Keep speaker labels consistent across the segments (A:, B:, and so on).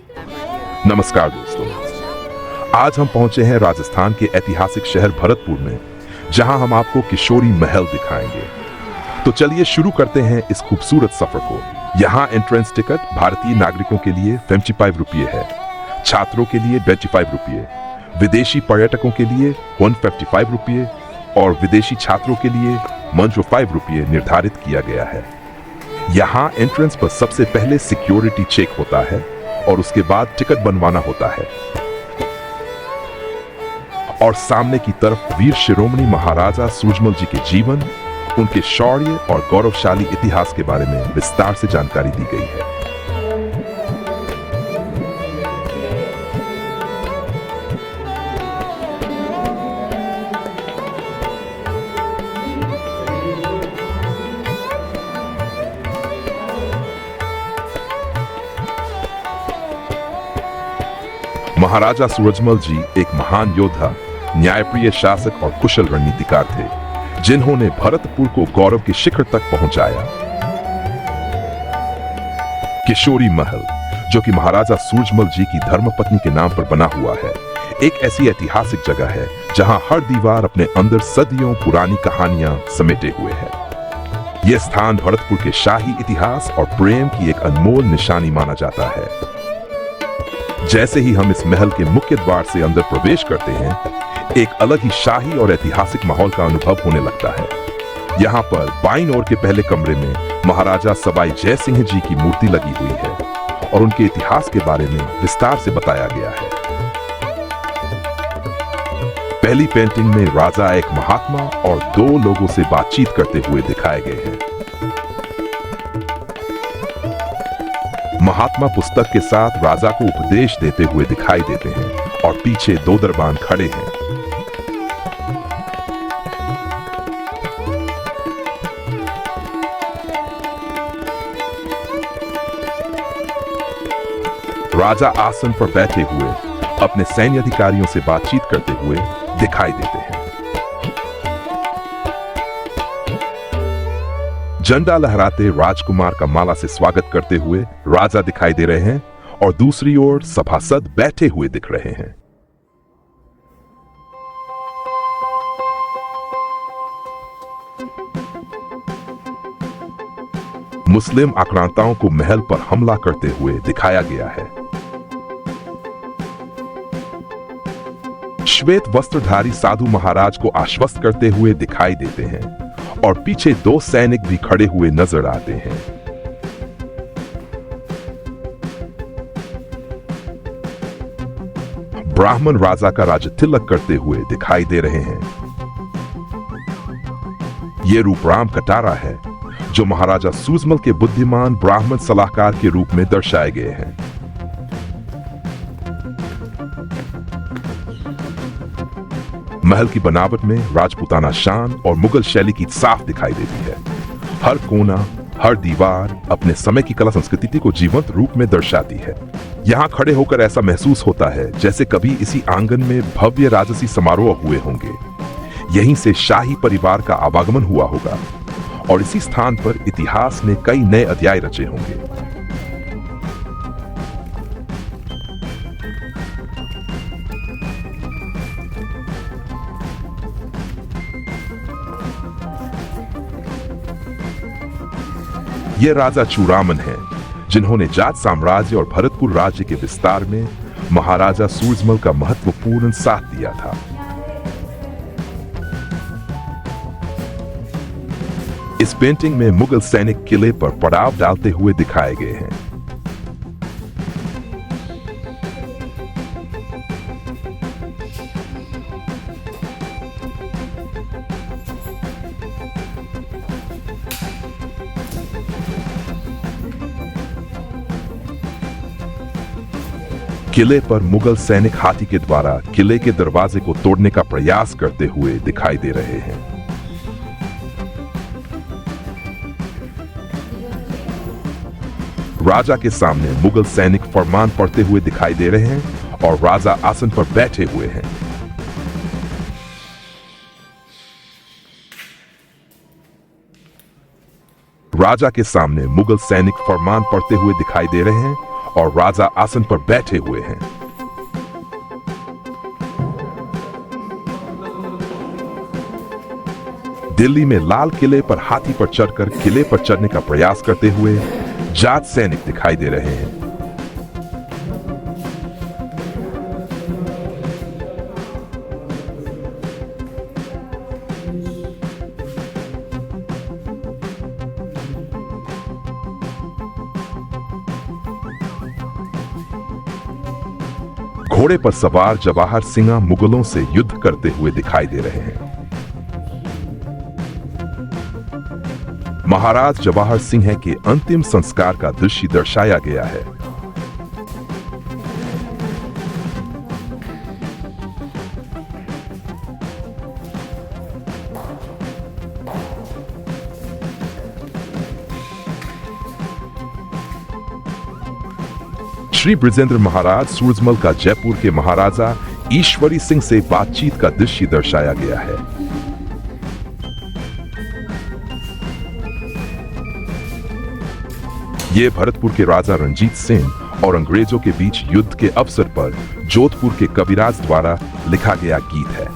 A: नमस्कार दोस्तों, आज हम पहुंचे हैं राजस्थान के ऐतिहासिक शहर भरतपुर में, जहां हम आपको किशोरी महल दिखाएंगे। तो चलिए शुरू करते हैं इस खूबसूरत सफर को। यहाँ एंट्रेंस टिकट भारतीय नागरिकों के लिए 55 रुपये है, छात्रों के लिए 25 रुपये, विदेशी पर्यटकों के लिए 155 रुपये और विदेशी छात्रों के लिए 105 रुपये निर्धारित किया गया है। यहाँ एंट्रेंस पर सबसे पहले सिक्योरिटी चेक होता है और उसके बाद टिकट बनवाना होता है। और सामने की तरफ वीर शिरोमणि महाराजा सूरजमल जी के जीवन, उनके शौर्य और गौरवशाली इतिहास के बारे में विस्तार से जानकारी दी गई है। महाराजा सूरजमल जी एक महान योद्धा, न्यायप्रिय शासक और कुशल रणनीतिकार थे, जिन्होंने भरतपुर को गौरव के शिखर तक पहुंचाया। किशोरी महल, जो कि महाराजा सूरजमल जी की धर्मपत्नी के नाम पर बना हुआ है, एक ऐसी ऐतिहासिक जगह है जहां हर दीवार अपने अंदर सदियों पुरानी कहानियां समेटे हुए है। यह स्थान भरतपुर के शाही इतिहास और प्रेम की एक अनमोल निशानी माना जाता है। जैसे ही हम इस महल के मुख्य द्वार से अंदर प्रवेश करते हैं, एक अलग ही शाही और ऐतिहासिक माहौल का अनुभव होने लगता है। यहाँ पर बाईं ओर के पहले कमरे में महाराजा सवाई जय सिंह जी की मूर्ति लगी हुई है और उनके इतिहास के बारे में विस्तार से बताया गया है। पहली पेंटिंग में राजा एक महात्मा और दो लोगों से बातचीत करते हुए दिखाए गए हैं। महात्मा पुस्तक के साथ राजा को उपदेश देते हुए दिखाई देते हैं और पीछे दो दरबान खड़े हैं। राजा आसन पर बैठे हुए अपने सैन्य अधिकारियों से बातचीत करते हुए दिखाई देते हैं। झंडा लहराते राजकुमार का माला से स्वागत करते हुए राजा दिखाई दे रहे हैं और दूसरी ओर सभासद बैठे हुए दिख रहे हैं। मुस्लिम आक्रांताओं को महल पर हमला करते हुए दिखाया गया है। श्वेत वस्त्रधारी साधु महाराज को आश्वस्त करते हुए दिखाई देते हैं और पीछे दो सैनिक भी खड़े हुए नजर आते हैं। ब्राह्मण राजा का राज तिलक करते हुए दिखाई दे रहे हैं। यह रूप राम कटारा है, जो महाराजा सूरजमल के बुद्धिमान ब्राह्मण सलाहकार के रूप में दर्शाए गए हैं। महल की बनावट में राजपूताना शान और मुगल शैली की साफ दिखाई देती है। हर कोना, हर दीवार अपने समय की कला संस्कृति को जीवंत रूप में दर्शाती है। यहाँ खड़े होकर ऐसा महसूस होता है जैसे कभी इसी आंगन में भव्य राजसी समारोह हुए होंगे। यहीं से शाही परिवार का आवागमन हुआ होगा और इसी स्थान पर इतिहास ने कई नए अध्याय रचे होंगे। ये राजा चूड़ामन हैं, जिन्होंने जाट साम्राज्य और भरतपुर राज्य के विस्तार में महाराजा सूरजमल का महत्वपूर्ण साथ दिया था। इस पेंटिंग में मुगल सैनिक किले पर पड़ाव डालते हुए दिखाए गए हैं। किले पर मुगल सैनिक हाथी के द्वारा किले के दरवाजे को तोड़ने का प्रयास करते हुए दिखाई दे रहे हैं। राजा के सामने मुगल सैनिक फरमान पढ़ते हुए दिखाई दे रहे हैं और राजा आसन पर बैठे हुए हैं। राजा के सामने मुगल सैनिक फरमान पढ़ते हुए दिखाई दे रहे हैं और राजा आसन पर बैठे हुए हैं। दिल्ली में लाल किले पर हाथी पर चढ़कर किले पर चढ़ने का प्रयास करते हुए जाट सैनिक दिखाई दे रहे हैं। घोड़े पर सवार जवाहर सिंह मुगलों से युद्ध करते हुए दिखाई दे रहे हैं। महाराज जवाहर सिंह के अंतिम संस्कार का दृश्य दर्शाया गया है। श्री बृजेंद्र महाराज सूरजमल का जयपुर के महाराजा ईश्वरी सिंह से बातचीत का दृश्य दर्शाया गया है। ये भरतपुर के राजा रणजीत सिंह और अंग्रेजों के बीच युद्ध के अवसर पर जोधपुर के कविराज द्वारा लिखा गया गीत है।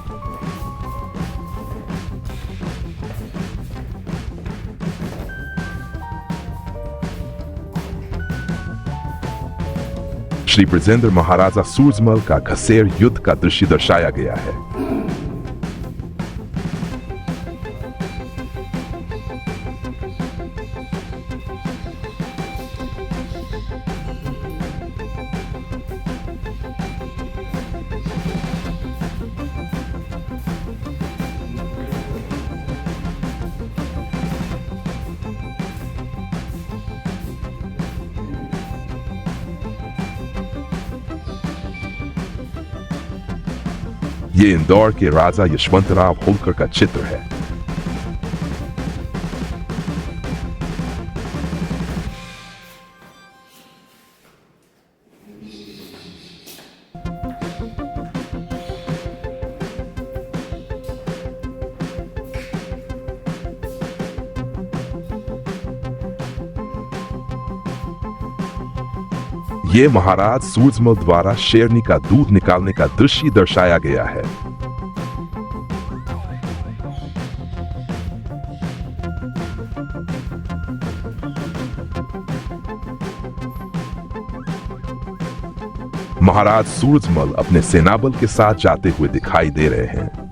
A: श्री बृजेंद्र महाराजा सूरजमल का घसेर युद्ध का दृश्य दर्शाया गया है। ये इंदौर के राजा यशवंतराव होलकर का चित्र है। ये महाराज सूरजमल द्वारा शेरनी का दूध निकालने का दृश्य दर्शाया गया है। महाराज सूरजमल अपने सेनाबल के साथ जाते हुए दिखाई दे रहे हैं।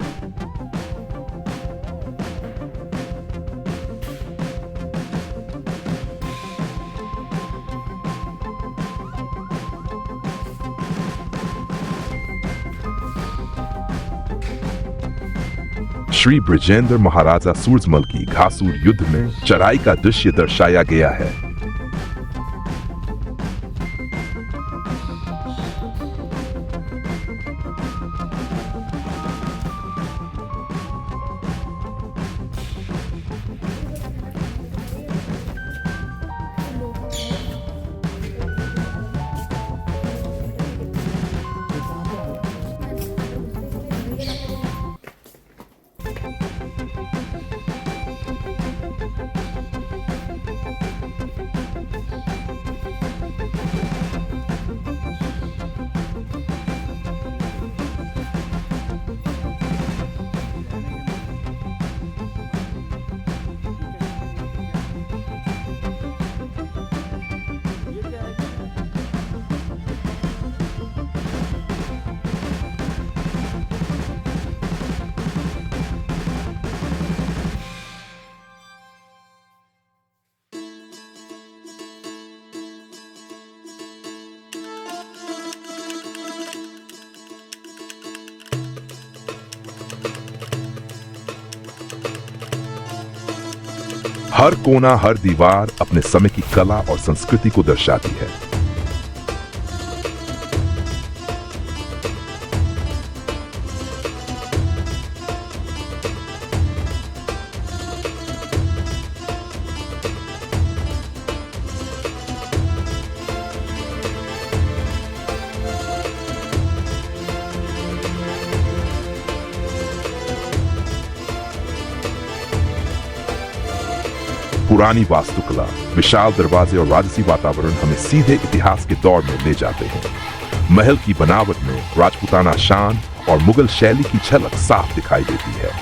A: श्री बृजेंद्र महाराजा सूरजमल की घासूर युद्ध में चढ़ाई का दृश्य दर्शाया गया है। हर कोना हर दीवार अपने समय की कला और संस्कृति को दर्शाती है। पुरानी वास्तुकला, विशाल दरवाजे और राजसी वातावरण हमें सीधे इतिहास के दौर में ले जाते हैं। महल की बनावट में राजपूताना शान और मुगल शैली की झलक साफ दिखाई देती है।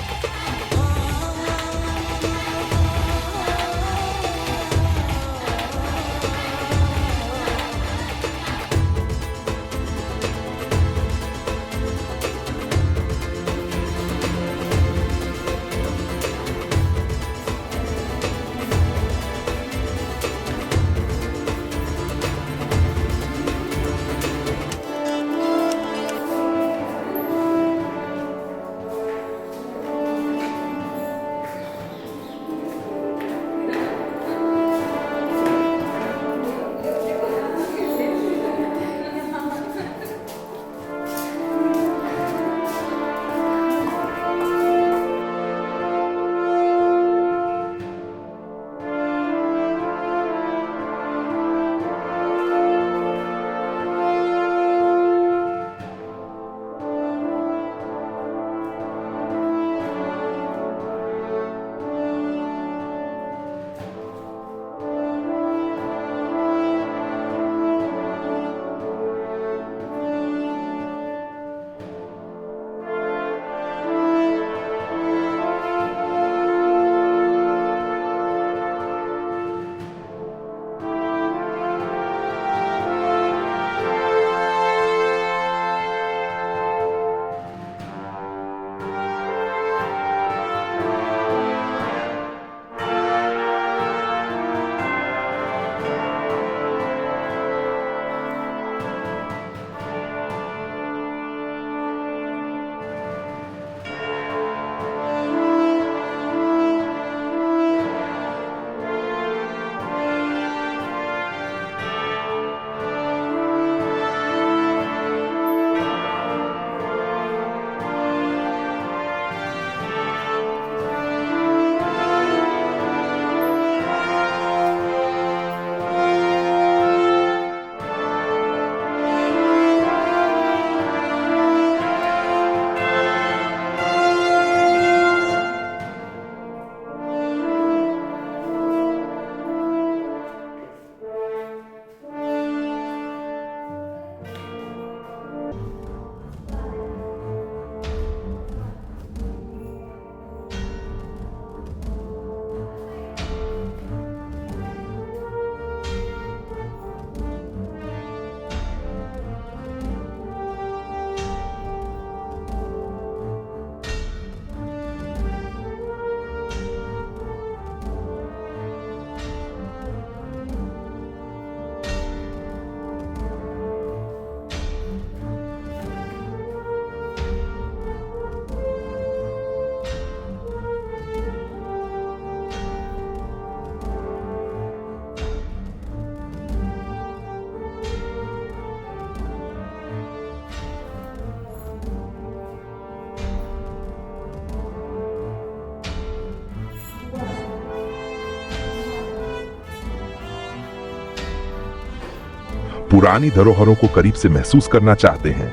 A: पुरानी धरोहरों को करीब से महसूस करना चाहते हैं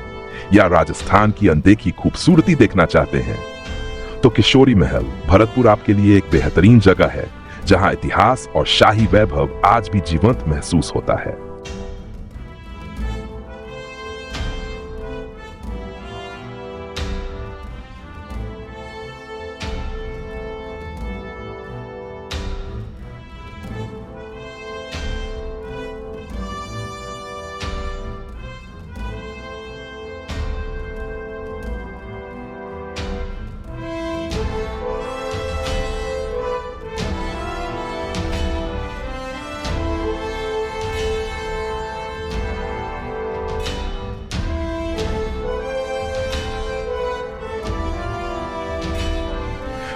A: या राजस्थान की अनदेखी खूबसूरती देखना चाहते हैं तो किशोरी महल भरतपुर आपके लिए एक बेहतरीन जगह है, जहां इतिहास और शाही वैभव आज भी जीवंत महसूस होता है।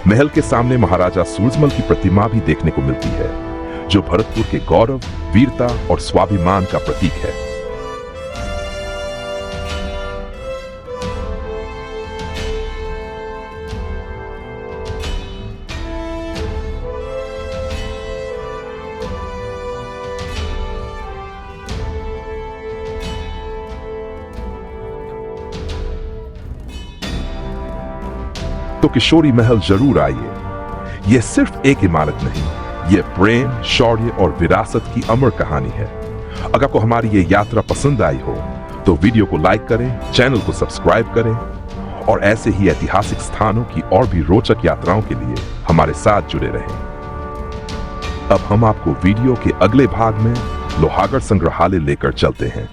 A: महल के सामने महाराजा सूरजमल की प्रतिमा भी देखने को मिलती है, जो भरतपुर के गौरव, वीरता और स्वाभिमान का प्रतीक है। तो किशोरी महल जरूर आइए। यह सिर्फ एक इमारत नहीं, ये प्रेम, शौर्य और विरासत की अमर कहानी है। अगर आपको हमारी ये यात्रा पसंद आई हो तो वीडियो को लाइक करें, चैनल को सब्सक्राइब करें और ऐसे ही ऐतिहासिक स्थानों की और भी रोचक यात्राओं के लिए हमारे साथ जुड़े रहें। अब हम आपको वीडियो के अगले भाग में लोहागढ़ संग्रहालय लेकर चलते हैं।